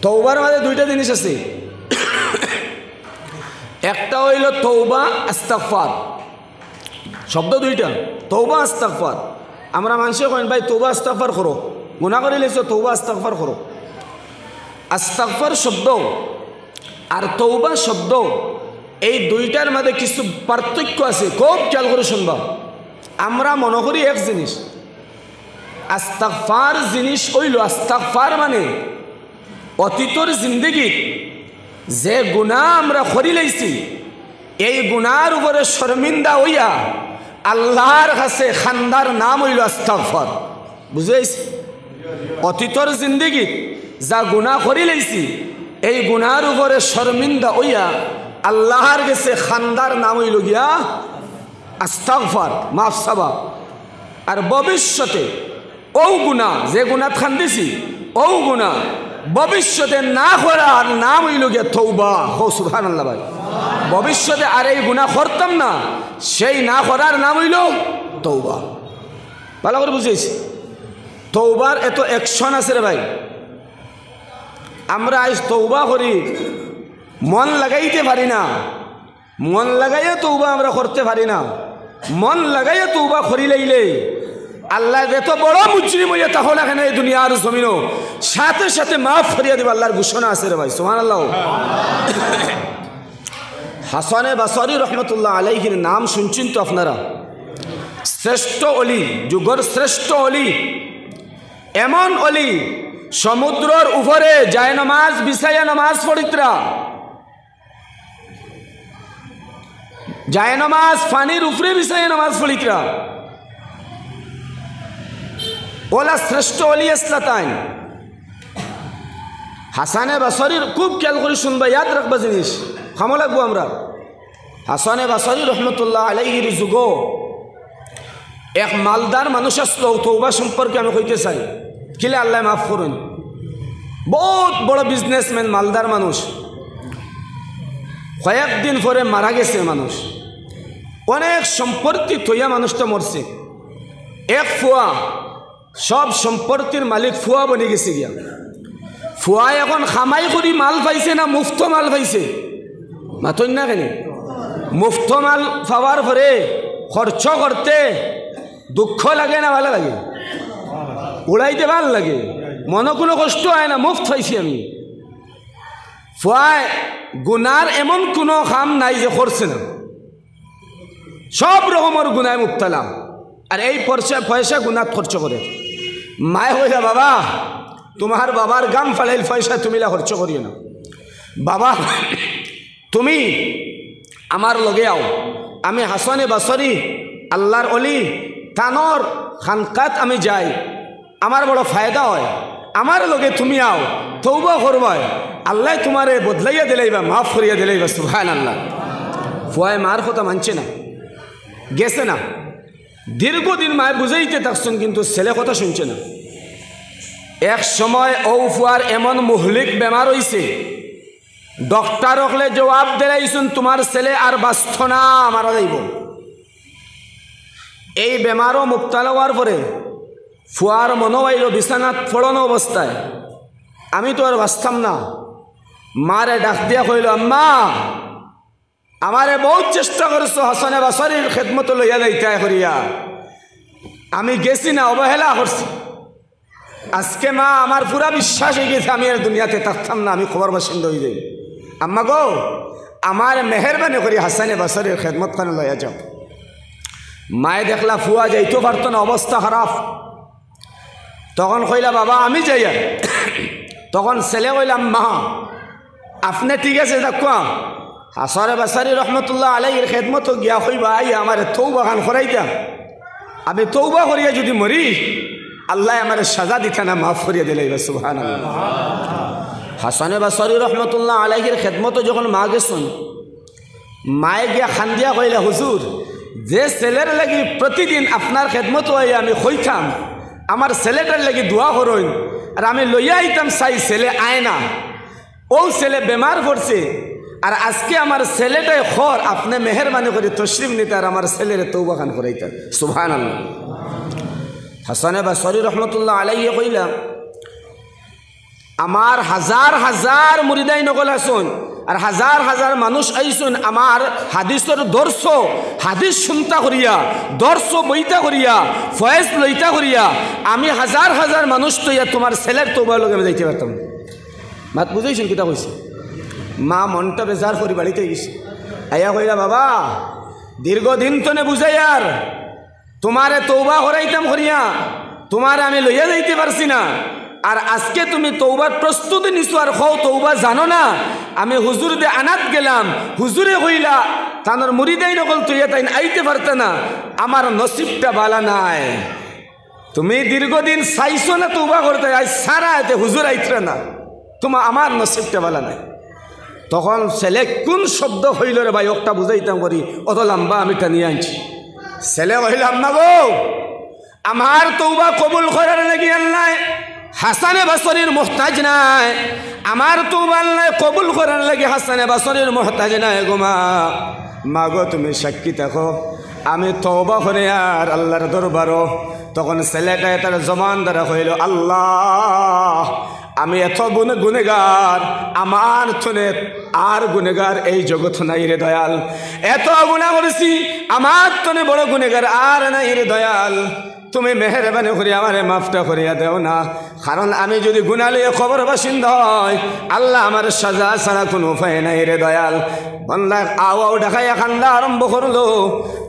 তওবার মাঝে দুইটা জিনিস আছে। একটা হইল তওবা ইস্তিগফার, শব্দ দুইটা, তওবা ইস্তিগফার। আমরা মানুষে কইন ভাই তওবা ইস্তিগফার করো, গুনাহ করে লেছো তওবা ইস্তিগফার করো। ইস্তিগফার শব্দ আর তওবা শব্দ এই দুইটার মধ্যে কিছু পার্থক্য আছে, খুব খেয়াল করে শুনবা। আমরা মনে করি এক জিনিস, ইস্তিগফার জিনিস হইল, ইস্তিগফার মানে অতীতর জিন্দগিত যে গুনাহ আমরা করি লাইছি এই গুনার উপরে শর্মিন্দা হইয়া আল্লাহর কাছে খান্দার নাম হইল ইস্তিগফার। বুঝাইছি? অতীতর জিন্দগিত যা গুনাহ করি লাইছি এই গুনার উপরে শর্মিন্দা হইয়া আল্লাহর কাছে খান্দার নাম হইল গিয়া ইস্তিগফার, মাফ চাবা। আর ভবিষ্যতে ও গুনাহ যে গুনাহ খান্দিছি ও গুনাহ ভবিষ্যতে না করার নাম হইল গিয়া তওবা। হো সুবহানাল্লাহ ভাই, ভবিষ্যতে আর এই গুনাহ করতাম না সেই না করার নাম হইল তওবা। ভালো করে বুঝেছি? তওবার এত অ্যাকশন আছে রে ভাই। আমরা আজ তওবা করি, মন লাগাইতে পারি না, মন লাগাইয়া তওবা আমরা করতে পারি না। মন লাগাইয়া তওবা করি লাইলে আল্লাহ এত বড় মুজরিম হইয়া তাহলে এখানে এই দুনিয়ার জমিনও সাথে সাথে মাফ করিয়া দিবে, আল্লাহর ঘোষণা আছে রে ভাই। সুবহানাল্লাহ। হাসানে বসরি রহমতুল্লাহ আলাইহির নাম শুনছেন তো আপনারা? শ্রেষ্ঠ অলি, যুগর শ্রেষ্ঠ অলি, এমন অলি সমুদ্রের উপরে যায় নামাজ বিছাইয়া নামাজ পড়িত্রা, যায় নামাজ পানির উপরে বিছাইয়া নামাজ পড়িত্রা, ওলা শ্রেষ্ঠ অলি আসলাতাইন। হাসানে বসরির খুব খেয়াল করে শুনবা, ইয়াদ রাখবা জিনিস, খামো লাগবো আমরা। হাসানে বসরি রহমতুল্লাহ আলাইহির যুগ এক মালদার মানুষ আসলো, তওবা সম্পর্কে আমি কইতে চাই, কিলে আল্লাহ মাফ করুন। বহুত বড় বিজনেসম্যান, মালদার মানুষ, কয়েকদিন পরে মারা গেছে মানুষ, অনেক সম্পত্তি থইয়া মানুষটা মরছে। এক ফুয়া, সব সম্পত্তির মালিক ফুয়া বনে গেছে গিয়া। ফুয়া এখন খামাই করি মাল পাইছে না মুফত মাল পাইছে? মাতন না কেন? মুফত মাল পাওয়ার পরে খরচ করতে দুঃখ লাগে না ভালো লাগে? উড়াইতে ভাল লাগে, মনে কোনো কষ্ট হয় না, মুফত পাইছি আমি। ফুয়ায় গুনার এমন কোনো কাম নাই যে করছে না, সব রকমের গুনায় মুবতালা, আর এই পয়সা গুনাত খরচ করে। মায় হইয়া বাবা তোমার বাবার গাম ফালাইল পয়সা তুমি খরচ করিও না, বাবা তুমি আমার লগে আও, আমি হাসানে বসরি আল্লাহর অলি তানর খানকাত আমি যাই, আমার বড় ফায়দা হয়, আমার লগে তুমি আও, তওবা করবাই, আল্লাহ তোমারে বদলাইয়া দিলাইবা, মাফ করিয়া দিলাইবা। সুবহানাল্লাহ। ফুয়ায় মার কথা মানছে না, গেছে না, দীর্ঘদিন মায় বুঝাইতে থাকছেন কিন্তু ছেলে কথা শুনছে না। এক সময় ও ফুয়ার এমন মুহলিক বেমার হইছে, ডক্টর হলে জবাব দিলাইছেন তোমার ছেলে আর বাঁচত না, মারা যাইব। এই বেমারও মুবতালা হওয়ার পরে ফুয়ার মনে হইল বিছানাত ফড়ানো অবস্থায় আমি তো আর বাঁচতাম না। মারে ডাক দিয়া কইল, আম্মা আমারে বহুত চেষ্টা করছো হাসানে বসরির খেদমত লইয়া যাইতে করিয়া, আমি গেছি না, অবহেলা করছি। আজকে মা আমার পুরা বিশ্বাস হয়ে গেছে আমি আর দুনিয়াতে থাকতাম না, আমি খবর বাসিন্দা হয়ে যাই। আম্মা গো আমার মেহরবানি করি হাসানে বসরির খেদমত খানে লইয়া যাও। মায়ে দেখলা ফুয়া যাইতে পারতো না, অবস্থা খারাপ। তখন কইলা বাবা আমি যাই। তখন ছেলে কইলাম মা আপনি ঠিক আছে দেখো, হাসানে বসরি রহমতুল্লাহ আলাইহির খেদমত গিয়া কইবা আই আমার তওবা খান করাইতা, আমি তওবা করিয়া যদি মরি আল্লাহ আমার সাজা দিতা না, মাফ করিয়া দিলাইবা। সুবহানাল্লাহ। হাসানে বসরি রহমতুল্লাহ আলাইহির খেদমত যখন মা গেছেন, মায়ে গিয়া খান্দিয়া কইলা হুজুর যে ছেলের লাগি প্রতিদিন আপনার খেদমত হইয়া আমি কইতাম আমার ছেলেটার লাগি দোয়া করইন, আর আমি লইয়া আইতাম চাই ছেলে আয় না, ও ছেলে বেমার পড়ছে, আর আজকে আমার ছেলেটাই খর, আপনি মেহরবানি করে তশরিফ নিতে আর আমার ছেলের তওবা খান করাইতেন। সুবহানাল্লাহ। হাসানে বসরি রহমতুল্লাহ আলাইহি কইলা আমার হাজার হাজার মুরিদাই নকল আসুন আর হাজার হাজার মানুষ আইসুন আমার হাদিসের দর্শ হাদিস শুনতা করিয়া দর্শ বইতা করিয়া ফয়েজ লইতা করিয়া আমি হাজার হাজার মানুষ তৈয়া তোমার ছেলের তৌবার লগে আমি যাইতে পারতাম। মাত বুঝাইছেন কিতা কইছে? মা মনটা বেজার করি বাড়িতে গেছে, আইয়া কইলা বাবা দীর্ঘদিন তনে বুঝাই আর তোমারে তৌবা করাইতাম করিয়া তোমারে আমি লইয়া যাইতে পারছি না, আর আজকে তুমি তৌবার প্রস্তুতি নিছো আর খাও তৌবা জানো না। আমি হুজুর দে আনাত গেলাম, হুজুরে কইলা তানোর মুরিদাই নকল তুইয়া তাই আইতে পারতে না, আমার নসিবটা বালা নাই। তুমি দীর্ঘদিন চাইছো না তৌবা করতে, আজ সারা এতে হুজুর আইতে না, তোমার আমার নসিবটা বালা নাই। তখন ছেলে কোন শব্দ হইল রে ভাই একটা বুঝাইতাম করি, অত লম্বা আমি টানিয়ে আনছি। ছেলে কইল আম্মা গো আমার তৌবা কবুল করার লাগি আল্লাহ হাসানে বাসরির মুহতাজ নাই, আমার তৌবা আল্লাহ কবুল করার লাগি হাসানে বাসরির মুহতাজ নাই গো মা। মা গো তুমি সাক্ষী থাকো আমি তওবা করে আর আল্লাহর দরবারও। তখন ছেলেটা তার জমান দ্বারা হইল আল্লাহ আমি এত গুনেগার, আমার থনে আর গুনেগার এই জগৎ নাই রে দয়াল, এত গুনাহ করেছি আমার থনে বড় গুনেগার আর নাই রে দয়াল, তুমি মেহরবানি করে আমারে মাফটা করিয়া দেও না, কারণ আমি যদি গুনাহ লইয়া কবর বাসিন্দা হয় আল্লাহ আমার সাজা ছাড়া কোনো উপায় নাই রে দয়াল। বান্দা আওয়াও ডাকাইয়া কান্দা আরম্ভ করলো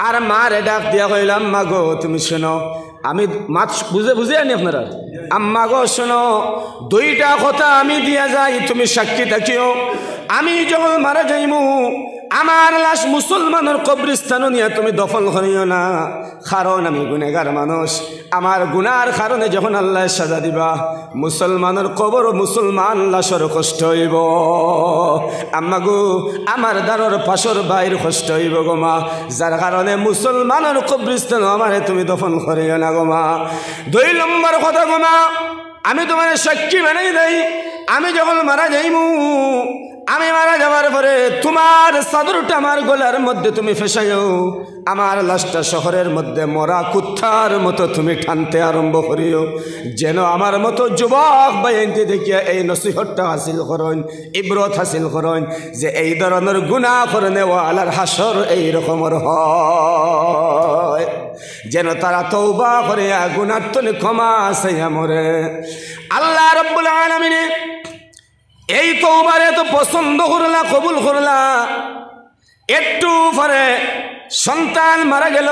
আর মারে ডাক দিয়া কইলাম মা গো তুমি শোনো, আমি মাত বুঝে বুঝে আনি আপনারা, আম্মা গো শোনো দুইটা কথা আমি দিয়া যাই তুমি সাক্ষী থাকিও। আমি যখন মারা যাইমু আমার লাশ মুসলমানের কবরস্থানও নিয়ে তুমি দফন করিও না, কারণ আমি গুনেগার মানুষ, আমার গুনার কারণে যখন আল্লাহ সাজা দিবা মুসলমানের কবর মুসলমান লাশর কষ্ট হইব। আম্মা গো আমার দ্বারর পাশর বাইর কষ্ট হইব গো মা, যার কারণে মুসলমানের কবরস্থান আমারে তুমি দফন করিও না গো মা। 2 নম্বর কথা গো মা, আমি তোমার সাক্ষী বানাই দেই, আমি যখন মারা যাইমু আমি মারা যাবার পরে তোমার চাদরটা আমার গলার মধ্যে তুমি ফেসাইও, আমার লাশটা শহরের মধ্যে মরা কুত্তার মতো তুমি টানতে আরম্ভ করিও, যেন আমার মতো যুবক বাইনতে দেখিয়া এই নসিহতটা হাসিল করেন, ইবরত হাসিল করেন যে এই ধরনের গুনাহ করে নেওয়ালার হাসর এই রকমের হয়, যেন তারা তওবা করে গুনার তলে ক্ষমা চাইয়া মরে। আল্লাহ রাব্বুল আলামিন এই তওবারে তো পছন্দ করলা, কবুল করলা। একটু পরে সন্তান মারা গেল,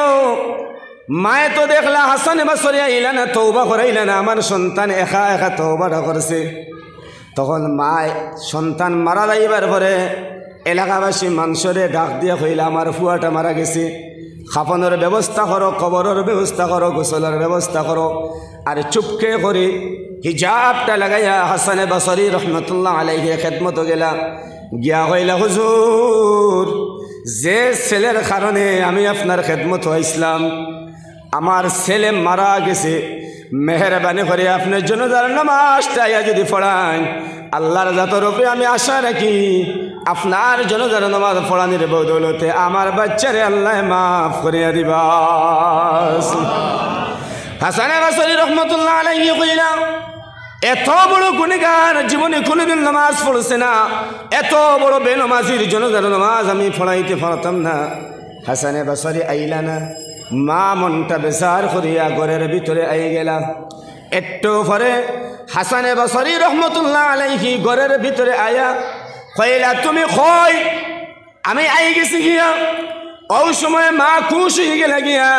মায়ে তো দেখলা হাসানে বাসরি আইলা না, তওবা করাইলা না, আমার সন্তান একা একা তওবাটা করছে। তখন মায় সন্তান মারা যাইবার পরে এলাকাবাসী মানুষরে ডাক দিয়া কইলা আমার ফুয়াটা মারা গেছে, খাফনের ব্যবস্থা করো, কবরের ব্যবস্থা করো, গোসলের ব্যবস্থা করো। আর চুপকে করে হিজাবটা লাগাইয়া হাসানে বাসরি রহমতুল্লাহ আলাইহি খেদমত গেলা, গিয়া কইলা হুজুর যে ছেলের কারণে আমি আপনার খেদমত হইছিলাম, আমার ছেলে মারা গেছে, মেহরবানি করে আপনার জন্য যার নামাজটা যদি পড়ান আল্লাহর জাতের উপরে আমি আশা রাখি আপনার জন্য যার নামাজ পড়ানির বদৌলতে আমার বাচ্চারে আল্লাহ মাফ করিয়া দিবা। হাসানে বাসরি রহমতুল্লাহ আলাইহি কইলা এত বড় গুনেগার জীবনে কোনোদিন নামাজ পড়ছে না, এত বড় বেনমাজির জন্য যার নামাজ আমি পড়াইতে পারতাম না। হাসানে বাসরি আইলা না, মা মনটা বেজার করিয়া ঘরের ভিতরে আই গেলা। একটু পরে হাসানে বাসরি রহমতুল্লাহ আলাইহি ঘরের ভিতরে আয়া কইলা তুমি কই আমি আই গেছি গিয়া। ওই সময় মা খুশ হয়ে গেলা গিয়া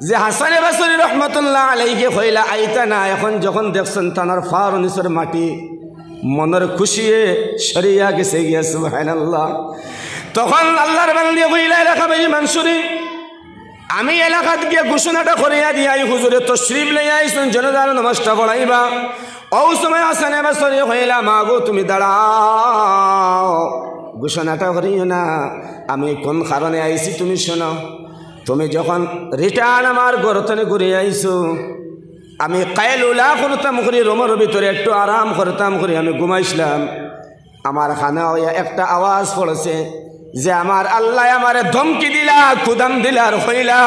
যে হাসানে বাসরি রহমতুল্লাহ আলাইহি কইলা আইতা না, এখন যখন দেখছেন তানার ফার নিচের মাটি মনের খুশিয়ে সরিয়া গেছে গিয়া সুবহানাল্লাহ। তখন আল্লাহর বান্দা কইলা এলাকাবাসী মানুষরে আমি এলাকাত গিয়ে ঘোষণাটা করিয়া দিয়া হুজুরে তশরিফ লইয়া আইছেন জনতার নামাজটা পড়াইবা। ওই সময় হাসানে বাসরি কইলা মা গো তুমি দাঁড়াও, ঘোষণাটা করিও না, আমি কোন কারণে আইছি তুমি শোনো। তুমি যখন রিটার্ন আমার গরতনে ঘুরে আইছো আমি কায়লুলা করতাম করি রোমের ভিতরে একটু আরাম করতাম করি আমি ঘুমাইছিলাম, আমার খানা একটা আওয়াজ পড়েছে যে আমার আল্লাহ আমারে ধমকি দিলা, কুদাম দিলা আর হইলা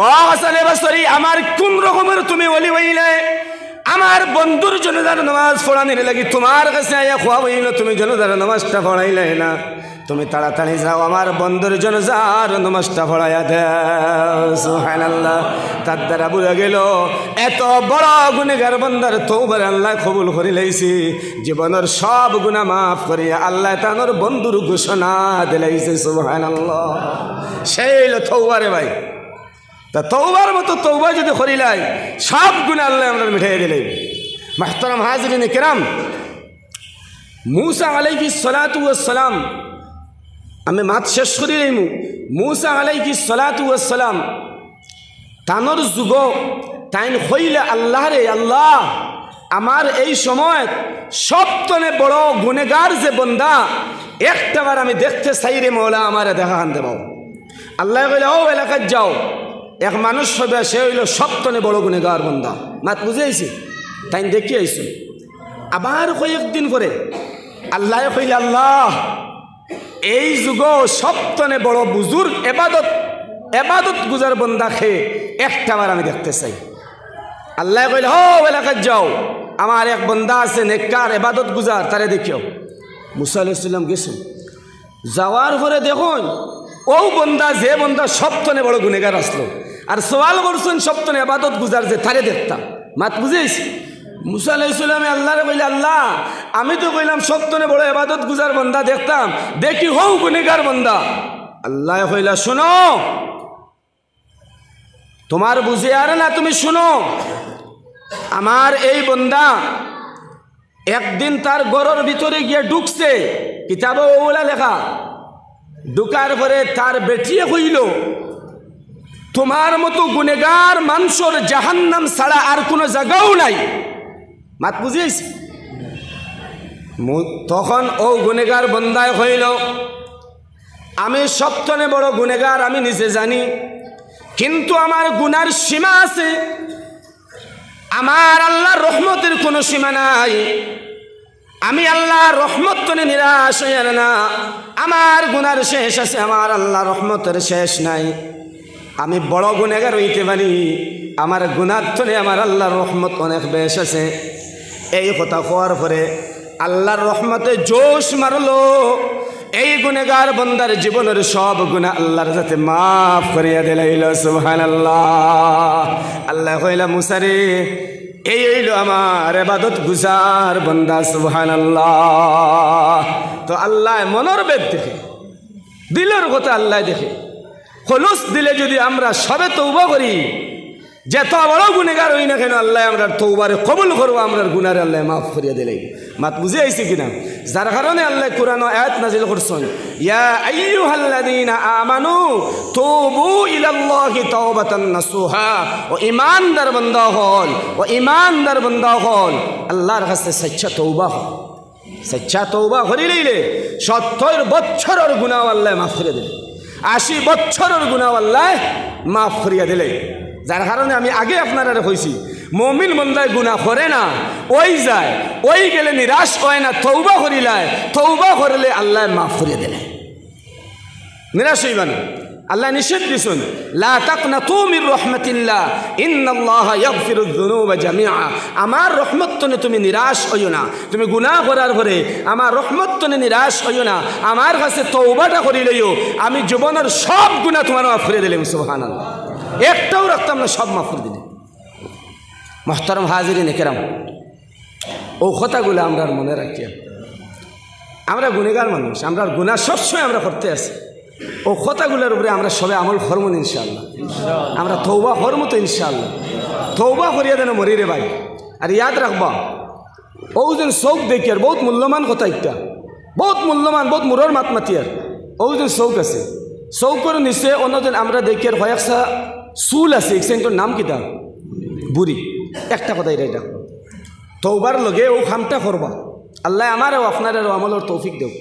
ও হাসানে বাসরি আমার কোন রকমের তুমি ওলি হইলে, আমার বন্ধুর জনজার নামাজ পড়ানির লাগি তোমার কাছে আয়া খোয়া হইল, তুমি জনজার নামাজটা পড়াইলে না, তুমি তাড়াতাড়ি যাও আমার বন্ধুর জনজার নামাজটা পড়াইয়া দাও। সুবহানাল্লাহ। তার দ্বারা বুঝা গেল এত বড় গুনাহগার বান্দার তওবার আল্লাহ কবুল করে লাইছি, জীবনের সব গুনাহ মাফ করিয়া আল্লাহ তানোর বন্ধুর ঘোষণা দিলাইছে। সুবহানাল্লাহ। সেই হলো তওবা রে ভাই। তা তওবার মতো তওবা যদি করিলাই সব গুনাহ আল্লাহ আমরা মিটাইয়া দিলেন। মুহতারাম হাজিরিন কিরাম, মুসা আলাইহিস সালাতু ওয়াস সালাম, আমি মাত শেষ করি লাইমু। মুসা আলাইহিস সালাতু ওয়াস সালাম তানোর যুগ তাইন হইলে আল্লাহ রে, আল্লাহ আমার এই সময় সবতনে বড় গুনেগার যে বন্দা একটাবার আমি দেখতে চাই রে মৌলা, আমার দেখা আন দেব। আল্লাহ কইলে ও এলাকায় যাও, এক মানুষ হবে সে হইল সবতনে বড় গুনেগার বন্দা। মাত বুঝে আইছি, তাই দেখি আইসু। আবার কয়েকদিন পরে আল্লাহ কইলে আল্লাহ এই যুগ সবতনে বড় বুজুর্গ এবাদত গুজার বন্দা খেয়ে একটাবার আমি দেখতে চাই। আল্লাহ কইলে হো এলাকায় যাও, আমার এক বন্দা আছে নেককার এবাদত গুজার, তারে দেখিও। মুসা আলাইহিস সালাম গেছেন, যাওয়ার পরে দেখুন ও বন্দা যে বন্দা সবতনে বড় গুনেগার আসলো, আর সওয়াল করছেন সবতনে এবাদত গুজার যে তারে দেখতাম। মাত বুঝেছ? মুসা আলাইহিস সালাম আল্লাহরে কইলে আল্লাহ আমি তো কইলাম সবতনে বড় এবাদত গুজার বন্দা দেখতাম, দেখি হও গুনেগার বন্দা। আল্লাহ কইলা শুনো, তোমার বুঝে আর না, তুমি শুনো, আমার এই বন্দা একদিন তার ঘরের ভিতরে গিয়ে ঢুকছে, কিতাবে ওগুলা লেখা, ঢুকার পরে তার বেটিয়ে হইল তোমার মতো গুনেগার মানুষের জাহান্নাম ছাড়া আর কোনো জায়গাও নাই। মাত বুঝিস? তখন ও গুনেগার বন্দায় হইল আমি সবথেকে বড় গুনেগার, আমি নিজে জানি, কিন্তু আমার গুনার সীমা আছে, আমার আল্লাহর রহমতের কোনো সীমা নাই। আমি আল্লাহর রহমত তনে নিরাশ হইয়া না, আমার গুনার শেষ আছে, আমার আল্লাহর রহমতের শেষ নাই। আমি বড় গুনেগার হইতে পারি, আমার গুনার তনে আমার আল্লাহর রহমত অনেক বেশ আছে। এই কথা হওয়ার পরে আল্লাহর রহমতে জোশ মারলো, এই গুনেগার বন্দার জীবনের সব গুনাহ আল্লাহর যাতে মাফ করিয়া দিলাইল। সুবহানাল্লাহ। আল্লাহ কইলা মুসা রে, এই হইল আমার ইবাদত গুজার বন্দা। সুবহানাল্লাহ। তো আল্লাহ মনের বেদ দেখে, দিলের কথা আল্লাহ দেখে। খলুস দিলে যদি আমরা সবে তওবা করি, যত বড় গুনেগার হই না কেন আল্লাহ আমরা তওবারে কবুল করবো, আমরা গুনারে আল্লাহ মাফ করিয়া দিলাই। মাত বুঝে আইছে কিনা? যার কারণে আল্লাহ কোরআন আয়াত নাজিল করছেন, ইয়া আইয়ুহাল্লাযীনা আমানু তুবু ইলাল্লাহি তাওবাতান নাসুহা। ও ঈমানদার বান্দা হল, ও ঈমানদার বান্দা হল, আল্লাহর কাছে সচ্চা তওবা হল। সচ্চা তওবা করিলে 70 বছরের গুনাহ আল্লাহ মাফ করে দিলে, 80 বছরের গুনাহ আল্লাহ মাফ করিয়া দিলে। যার কারণে আমি আগে আপনারা কইছি, মুমিন বান্দায় গুনাহ করে না, ওই যায়, ওই গেলে নিরাশ হয় না, তওবা করিলায়, তওবা করলে আল্লাহ মাফ করিয়া দিলে, নিরাশ হইবা না। আল্লাহ নিষেধ দিছেন, লা তাকনাতু মির রাহমাতিল্লাহ ইন্নাল্লাহা ইয়াগফিরুয যুনুবা জামিআ। আমার রহমত তনে তুমি নিরাশ হইও না, তুমি গুনাহ করার পরে আমার রহমত তনে নিরাশ হইও না, আমার কাছে তওবাটা করিলেও আমি জীবনের সব গুনাহ তোমার মাফ করে দিলাম। সুবহানাল্লাহ। একটাও রাখতাম না, সব মাফ করে দিলাম। মুহতারাম হাজিরিন কিরাম, ও কথাগুলো আমরা মনে রাখিয়া, আমরা গুনেগার মানুষ, আমরা গুনাহ সবসময় আমরা করতে আছি। ও কথাগুলোর উপরে আমরা সবে আমল করব ইনশাআল্লাহ। আমরা তওবা করব তো ইনশাআল্লাহ। তওবা করিয়া দেন মরি রে ভাই। আর ইয়াদ রাখবা, ও যেন চৌক দেখি, আর বহুত মূল্যবান কথা, একটা বহুত মূল্যবান, বহুত মুরর মাত মাতিয়ার। ও যেন চৌক আছে, চৌকের নিচে অন্যদিন আমরা দেখি আর কয়েকটা চুল আছে, এক্সেন্টর নাম কিতা বুড়ি। একটা কথা এটা এটা তওবার লগে ও কামটা করবা, আল্লাহ আমারও আপনারও আমলের তৌফিক দেব।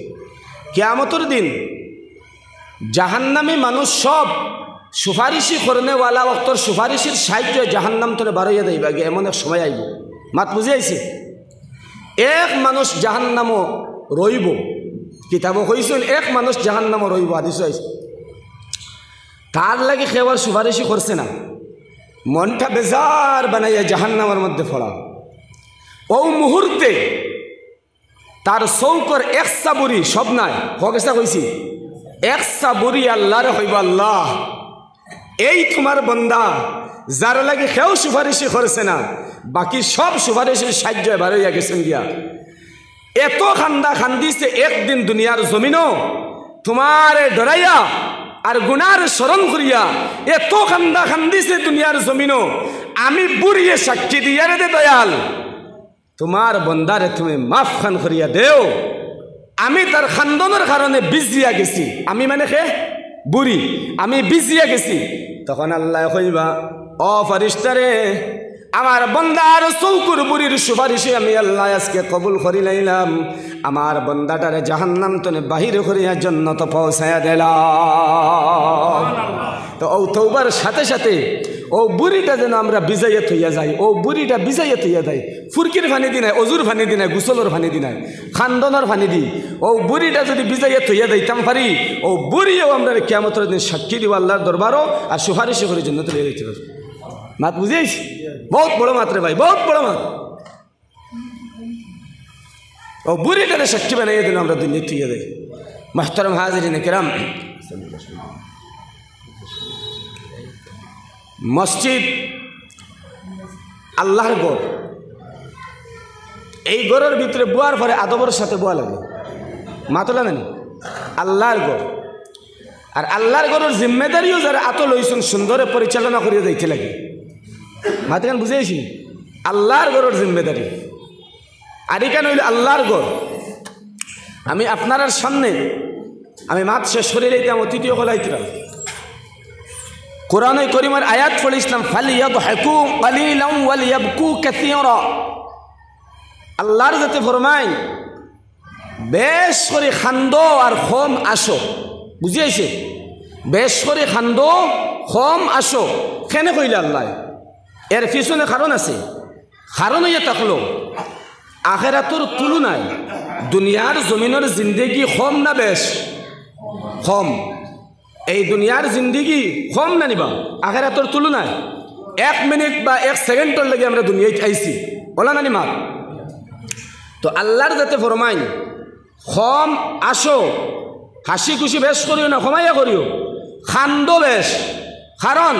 কিয়ামতের দিন জাহান্নামী মানুষ সব সুপারিশি করনেওয়ালা অক্তর সুপারিশির সাহায্য জাহান্নাম তোরে বাড়াইয়া দেবা গে, এমন এক সময় আইব। মাত বুঝে আইছে? এক মানুষ জাহান্নামও রইব, কিতাবও কইছেন এক মানুষ জাহান্নামও রইব, হাদিসও আইছে। তার লাগে খেওয়ার সুপারিশি করছে না, মনটা বেজার বানাইয়া জাহান্নামের মধ্যে ফোড়া। ও মুহূর্তে তার চৌকর একসা বুড়ি সব নাই হকেসা কইছি একসা বুড়ি আল্লাহরে হইব আল্লাহ এই তোমার বন্দা যার লাগে কেউ সুপারিশি করেছে না বাকি সব সুপারিশের সাহায্য এবার হইয়া গেছেন গিয়া এত খান্দা খান্দিছে একদিন দুনিয়ার জমিনও তোমারে ডরাইয়া আর গুনার স্মরণ করিয়া এত খান্দা খান্দিছে দুনিয়ার জমিনও আমি বুড়িয়ে সাক্ষী দিয়া রে দে দয়াল তোমার বন্দারে তুমি মাফ খান করিয়া দেও আমি তার খান্দনের কারণে বিজিয়া গেছি আমি মানে কে বুড়ি আমি বিজিয়া গেছি তখন আল্লাহ কইবা ও ফারিস্তারে আমার বন্দার চৌকুর বুড়ির সুপারিশে আমি আল্লাহ আজকে কবুল করি লাইলাম আমার বন্দাটারে জাহান্নাম তনে বাহিরে করিয়া জান্নাতে পৌঁছায়া দিলাম তো ও তওবার সাথে সাথে ও বুড়িটা যেন আমরা বিজাইয়া থইয়া যাই ও বুড়িটা বিজাইয়া থইয়া যাই ফুরকির ফানি দি নাই অজুর ফানি দি নাই গুসলর ফানি দি নাই খান্দনের ফানি দি ও বুড়িটা যদি বিজাইয়া থইয়া যাইতাম পারি ও বুড়িও আমরা কিয়ামতের দিন সাক্ষী দিব আল্লাহর দরবারও আর সুপারিশ করে জান্নাতে লিয়ে যাইতে পারবো মাত বুঝিস বহুত বড় মাত্রে ভাই বহুত বড় মাত ও বুড়িটারে সাক্ষী বানাইয়া দিন আমরা দুনিয়া থইয়া যাই মুহতারাম হাজিরিন কিরাম মসজিদ আল্লাহর ঘর এই ঘরের ভিতরে বোয়ার পরে আদবের সাথে বোয়া লাগে মাতলা নানি আল্লাহর ঘর আর আল্লাহর ঘরের জিম্মেদারিও যারা আত লইছেন সুন্দরে পরিচালনা করিয়া যাইতে লাগে মাতগান বুঝেছি আল্লাহর ঘরের জিম্মেদারি আর এখানে হইল আল্লাহর ঘর আমি আপনার সামনে আমি মাত শেষ করে লইতাম অতিথিও হলাইতাম কোরআনে করিমের আয়াত পড়ে ইসলাম ফালিয়াদহাকু কালিলাম ওয়ালিয়াবকু কাসীরা আল্লাহর যাতে ফরমায় বেশ করে খান্দো আর খম আসো বুঝিয়েছে বেশ করে খান্দো খম আসো কেনে কইলে আল্লাহ এর পিছনে কারণ আছে কারণ হইয়া থাকলো আখিরাতের তুলনায় দুনিয়ার জমিনের জিন্দেগি কম না বেশ কম এই দুনিয়ার জিন্দিগি কম না নিবা আখিরাতের তুলনায় 1 মিনিট বা 1 সেকেন্ডের লাগে আমরা দুনিয়ায় আইছি বলা না নিমা তো আল্লাহর যাতে ফরমাইন কম আসো হাসি খুশি বেশ করিও না ক্ষমাইয়া করিও খান্দ বেশ কারণ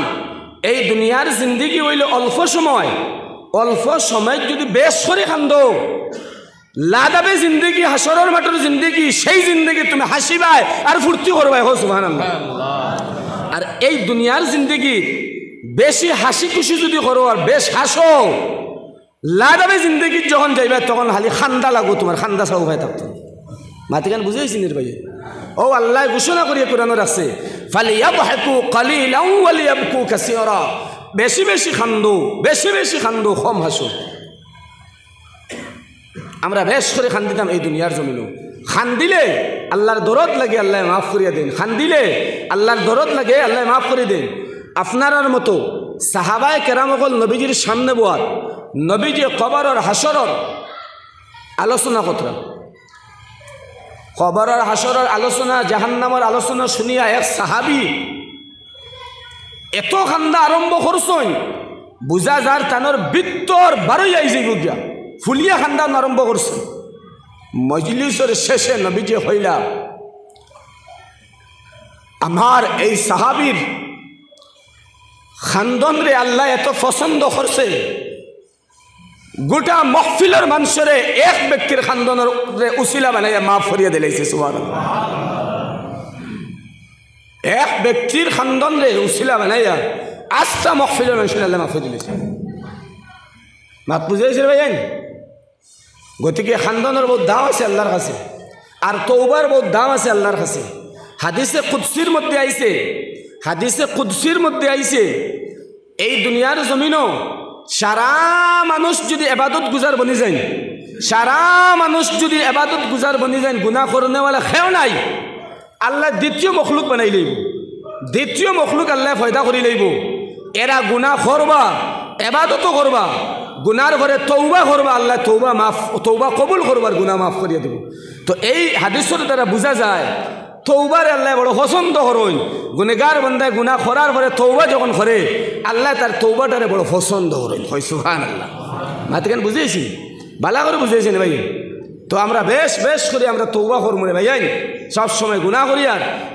এই দুনিয়ার জিন্দিগি হইলে অল্প সময় যদি বেশ করে খান্দ লাদাবে জিন্দগি হাসরের মাঠের জিন্দগি সেই জিন্দগি তুমি হাসিবাই আর ফুর্তি করবাই হো সুবহানাল্লাহ আর এই দুনিয়ার জিন্দগি বেশি হাসি খুশি যদি করো আর বেশ হাসো লাদাবে জিন্দগি যখন যাইবা তখন খালি খান্দা লাগো তোমার খান্দা চাও ভাই থাকতো মাতিকান বুঝেছি নির্বাহী ও আল্লাহ ঘোষণা করিয়া কোরআনে রাখছে ফালিয়াবহাকু কালিলান ওয়ালিয়াবকু কাসীরা বেশি বেশি খান্দো কম হাসো আমরা বেশ করে খান দিতাম এই দুনিয়ার জমিনও খান দিলে আল্লাহর দরদ লাগে আল্লাহ মাফ করিয়া দেন খান দিলে আল্লাহর দরদ লাগে আল্লাহ মাফ করে দেন আপনার মতো সাহাবায়ে কেরাম হল নবীজির সামনে বোয়ার নবীজি কবর আর হাসরের আলোচনা কথা কবর আর হাসরের আলোচনা জাহান্নামের আলোচনা শুনিয়া এক সাহাবী এত খান্দা আরম্ভ করছেন বুঝা যার তানোর বৃত্তর বারোই আইছে গুগিয়া ফুলিয়া খান্দা আরম্ভ করছে মজলিসের শেষে নবীজি হইলা আমার এই সাহাবীর খান্দন রে আল্লাহ এত পছন্দ করছে গোটা মহফিলের মানুষের এক ব্যক্তির খান্দনের উসিলা বানাইয়া মাফ করিয়া দিলাইছে সুবহানাল্লাহ এক ব্যক্তির খান্দন রে উসিলা বানাইয়া আস্থা মহফিলের মানুষের আল্লাহ মাফ করে দিলেছে মাত বুঝাইছে ভাই গতিকে খান্দনের বহুত দাম আছে আল্লাহর কাছে আর তওবার বহুত দাম আছে আল্লাহর কাছে হাদিসে কুদসির মধ্যে আইছে এই দুনিয়ার জমিনও সারা মানুষ যদি ইবাদত গুজার বনি যায় গুনাহ করনেওয়ালা খেও নাই আল্লাহ দ্বিতীয় মখলুক বানাই লইব দ্বিতীয় মখলুক আল্লাহ ফয়দা করি লইব এরা গুনাহ করবা ইবাদতও করবা গুনার ঘরে তৌবা করবা আল্লাহ তৌবা কবুল করবার গুনাহ মাফ করিয়া দেব তো এই হাদিসের দ্বারা বোঝা যায় তৌবার আল্লাহ বড় পছন্দ করেন গুনেগার বান্দায় গুনাহ করার পরে তৌবা যখন করে আল্লাহ তার তৌবাটারে বড় পছন্দ করেন হয় সুবহানাল্লাহ মাতকেন বুঝেছি বালা করে বুঝেছেন ভাই। তো আমরা বেশ বেশ করে আমরা তৌবা করমরে ভাইয়াই, সবসময় গুনাহ করি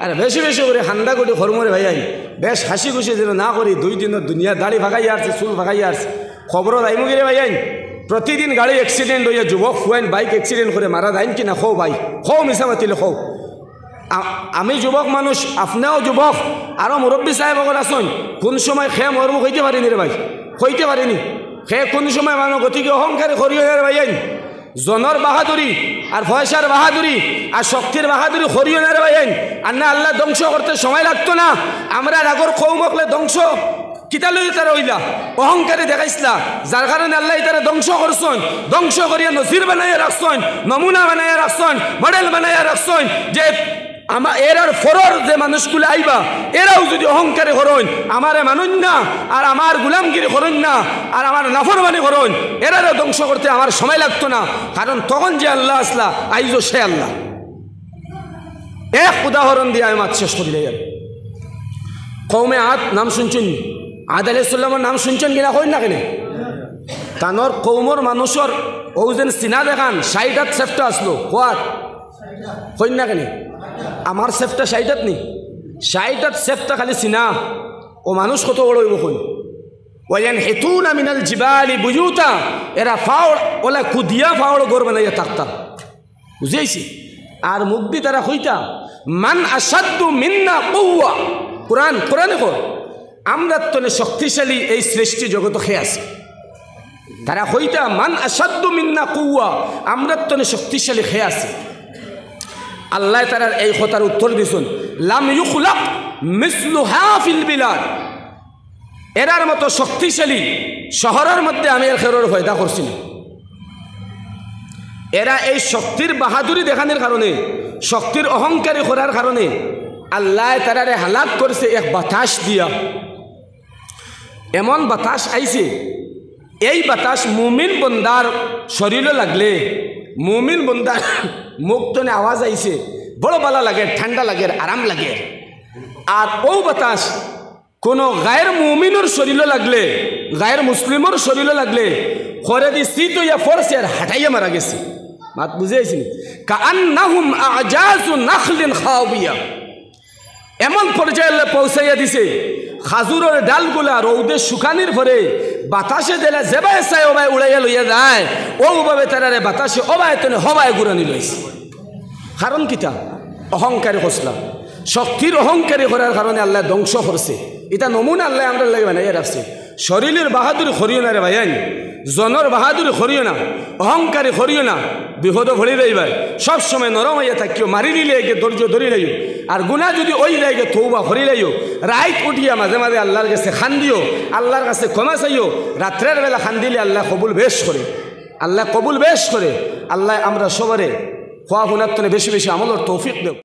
আর বেশি বেশি করে হান্দা করে করমরে ভাইয়াই, বেশ হাসি খুশি যেন না করি। 2 দিনের দুনিয়া দাড়ি ভাগাই আসছে, চুল ভাগাই আসছে, খবরও দাইমু গিরে ভাইয়াই। প্রতিদিন গাড়ি অ্যাক্সিডেন্ট হইয়া যুবক ফুয়াইন বাইক অ্যাক্সিডেন্ট করে মারা যাইন কিনা খো ভাই, খো মিশা মাতিলে খো। আমি যুবক মানুষ, আপনিও যুবক, আরও মুরব্বী সাহেব অগর আসুন, কোন সময় খে মরমু হইতে পারিনি রে ভাই, হইতে পারিনি। খে কোন সময় মানুষ গতিকে অহংকারে করিও রে ভাইয়াই। জনের বাহাদুরি আর পয়সার বাহাদুরি আর শক্তির বাহাদুরি করিও না রে ভাইয়াই। আর না আল্লাহ ধ্বংস করতে সময় লাগতো না। আমরা আগর কৌমকলে ধ্বংস কিতালই তারা হইলা অহংকারে দেখাইছিলা, যার কারণে আল্লাহ তারা ধ্বংস করছেন। ধ্বংস করিয়া নজির বানাইয়া রাখছেন, নমুনা বানাইয়া রাখছেন, মডেল বানাইয়া রাখছেন যে আমার এরার ফরর যে মানুষগুলো আইবা এরাও যদি অহংকারে হরণ আমারে মানুন না আর আমার গুলামগিরি হরণ না আর আমার নাফরমানি হরণ, এরারও ধ্বংস করতে আমার সময় লাগতো না। কারণ তখন যে আল্লাহ আসলা আইজো সে আল্লাহ। এক উদাহরণ দিয়ে আমি মাত শেষ করি যাই। কৌমে আদ নাম শুনছেন, আদ আলাইহিস সালামের নাম শুনছেন কিনা কই না কেন? তানোর কৌমর মানুষের ও যেন চিনা দেখান 60 সেফটা আসলো কোয়াত কই না কেন? আমার সেফটা 60 নি, 60 সেফটা খালি চিনা ও মানুষ কত বড় হইব কই? ওয়ান হিতুনা মিনাল জিবালি বুয়ুতা, এরা ফাওড় ওলা কুদিয়া ফাওড় গর বানাইয়া থাকতা, বুঝাইছি? আর মুখ দি তারা কইতা মান আসাদ্দু মিন্না কুওয়া, কোরআনে কো আমরা তো শক্তিশালী এই সৃষ্টি জগৎ খেয়ে আছে। তারা কইতা মান আসাদ্দু মিন্না কুওয়া, আমরা তো শক্তিশালী খেয়ে আছে। আল্লাহ তারার এই কথার উত্তর দিছেন লাম ইউখলাক মিসলুহা ফিল বিলাদ, এরার মতো শক্তিশালী শহরের মধ্যে আমি এর খেরোর পয়দা করছি না। এরা এই শক্তির বাহাদুরি দেখানোর কারণে, শক্তির অহংকারী করার কারণে আল্লাহ তারারে হালাক করেছে এক বাতাস দিয়া। এমন বাতাস আইছে, এই বাতাস মুমিন বন্দার শরীরে লাগলে, মুমিন বন্দার মুখ তনে আওয়াজ আইছে, বড় বালা লাগে, ঠান্ডা লাগে, আরাম লাগে। আর ও বাতাস কোনো গায়ের মুমিনের শরীরে লাগলে, গায়ের মুসলিমের শরীরে লাগলে খরে দি শীত হইয়া ফরছে আর হাঁটাইয়া মারা গেছে। মাত বুঝেছি? কাআন্নাহুম আজাজু নাখলিন খাওয়িয়া, এমন পর্যায়ে পৌঁছাইয়া দিছে খাজুরের ডালগুলা রৌদে শুকানির পরে বাতাসে দিলে যেবাই চাই ওবাই উড়াইয়া লইয়া যায়, ওভাবে তারারে বাতাসে ওবাই তনে হবাই গুড়ানি লইছে। কারণ কিতা? অহংকারী হসলা, শক্তির অহংকারী করার কারণে আল্লাহ ধ্বংস করছে। এটা নমুনা আল্লাহ আমরা লাগে বানাইয়া রাখছে। শরীরের বাহাদুরি করিও না রে ভাইয়ান, জনের বাহাদুরি করিও না, অহংকারী করিও না, বিপদ ভরি রইবাই। সবসময় নরম হইয়া থাকিও, মারি নিলে একে ধৈর্য ধরি লাইও। আর গুণা যদি ওই জায়গায় তৌবা করি লাইও, রাইত উঠিয়া মাঝে মাঝে আল্লাহর কাছে খান্দিও, আল্লাহর কাছে ক্ষমা চাইও। রাত্রের বেলা খান্দিলে আল্লাহ কবুল বেশ করে, আল্লাহ কবুল বেশ করে। আল্লাহ আমরা সবারে খোয়া হুনার তনে বেশি বেশি আমলের তৌফিক দেব।